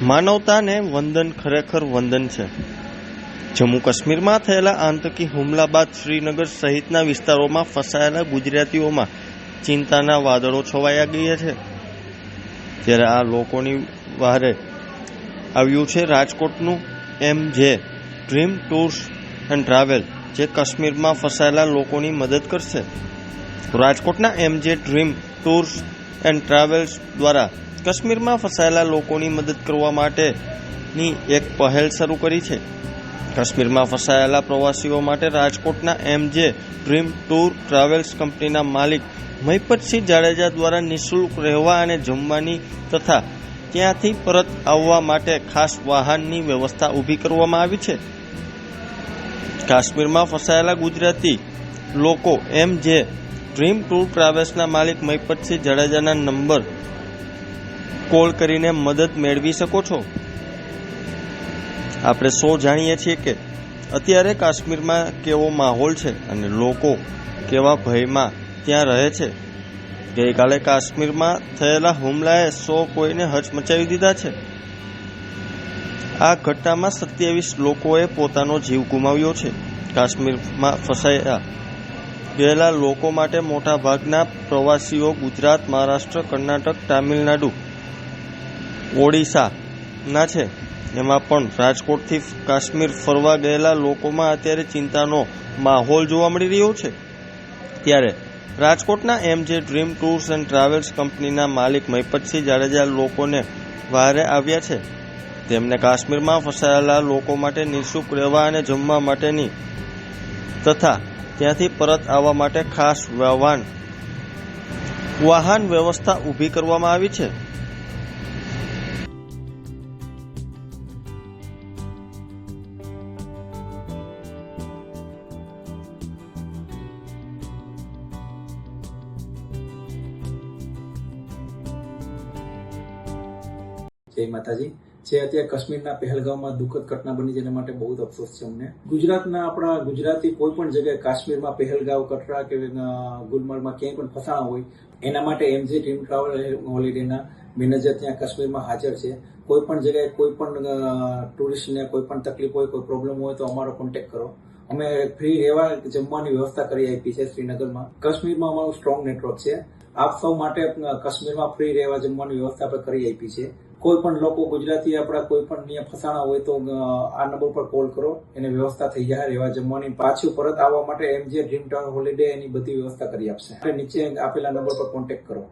માનવતાને વંદન ખરેખર વંદન છે। જમ્મુ કાશ્મીરમાં થયેલા આતંકી હુમલા બાદ શ્રીનગર સહિતના વિસ્તારોમાં ફસાયેલા ગુજરાતીઓમાં ચિંતાના વાદળો છવાયા ગયા છે। ત્યારે આ લોકોની વહારે આવ્યું છે રાજકોટનું MJ dream tours and travel, જે કાશ્મીરમાં ફસાયેલા લોકોની મદદ કરશે। રાજકોટના MJ dream tours and travels દ્વારા કાશ્મીરમાં ફસાયેલા લોકોની મદદ કરવા માટેની એક પહેલ શરૂ કરી છે। કાશ્મીરમાં ફસાયેલા પ્રવાસીઓ માટે રાજકોટના MJ ડ્રીમ ટૂર ટ્રાવેલ્સ કંપનીના માલિક મહિપતસિંહ જાડેજા દ્વારા નિઃશુલ્ક રહેવા અને જમવાની તથા ત્યાંથી પરત આવવા માટે ખાસ વાહનની વ્યવસ્થા ઊભી કરવામાં આવી છે। કાશ્મીરમાં ફસાયેલા ગુજરાતી લોકો MJ ડ્રીમ ટૂર ટ્રાવેલ્સના માલિક મહિપતસિંહ જાડેજાના નંબર કોલ કરીને મદદ મેળવી શકો છો। આપણે સૌ જાણીએ છીએ કે અત્યારે કાશ્મીરમાં કેવો માહોલ છે અને લોકો કેવા ભયમાં ત્યાં રહે છે। ગઈકાલે કાશ્મીરમાં થયેલા હુમલાએ કોઈને હચમચાવી દીધા છે। આ ઘટનામાં 27 લોકોએ પોતાનો જીવ ગુમાવ્યો છે। કાશ્મીરમાં ફસાયા ગયેલા લોકો માટે મોટા ભાગના પ્રવાસીઓ ગુજરાત, મહારાષ્ટ્ર, કર્ણાટક, તામિલનાડુ, ઓડિશાના છે। એમાં પણ રાજકોટથી કાશ્મીર ફરવા ગયેલા લોકોમાં અત્યારે ચિંતાનો માહોલ જોવા મળી રહ્યો છે। ત્યારે રાજકોટના MJ dream tours and travels કંપનીના માલિક મહિપતસિંહ જાડેજા લોકોને વહારે આવ્યા છે। તેમને કાશ્મીરમાં ફસાયેલા લોકો માટે નિઃશુલ્ક રહેવા અને જમવા માટેની તથા ત્યાંથી પરત આવવા માટે ખાસ વાહન વ્યવસ્થા ઊભી કરવામાં આવી છે। જય માતાજી। જે અત્યારે કાશ્મીરના પહેલગામમાં દુઃખદ ઘટના બની જેના માટે બહુ જ અફસોસ છે અમને। ગુજરાતના આપણા ગુજરાતી કોઈ પણ જગ્યાએ કાશ્મીરમાં પહેલગામ, કટરા કે ગુલમર્ગમાં ક્યાંય પણ ફસાણા હોય એના માટે MJ ડ્રીમ ટ્રાવેલ હોલિડેના મેનેજર ત્યાં કાશ્મીરમાં હાજર છે। કોઈ પણ જગ્યાએ કોઈ પણ ટુરિસ્ટને કોઈ પણ તકલીફ હોય, કોઈ પ્રોબ્લેમ હોય તો અમારો કોન્ટેક્ટ કરો। અમે ફ્રી રહેવા જમવાની વ્યવસ્થા કરી આપી છે શ્રીનગરમાં। કાશ્મીરમાં અમારું સ્ટ્રોંગ નેટવર્ક છે। આપ સૌ માટે કાશ્મીરમાં ફ્રી રહેવા જમવાની વ્યવસ્થા આપણે કરી આપી છે। કોઈ પણ લોકો ગુજરાતી આપણા કોઈ પણ ત્યાં ફસાણા હોય તો આ નંબર પર કોલ કરો, એને વ્યવસ્થા થઈ જાય રહેવા જમવાની। પાછું પરત આવવા માટે MJ ડ્રીમ ટ્રાવેલ હોલિડે એની બધી વ્યવસ્થા કરી આપશે। નીચે આપેલા નંબર પર કોન્ટેક્ટ કરો।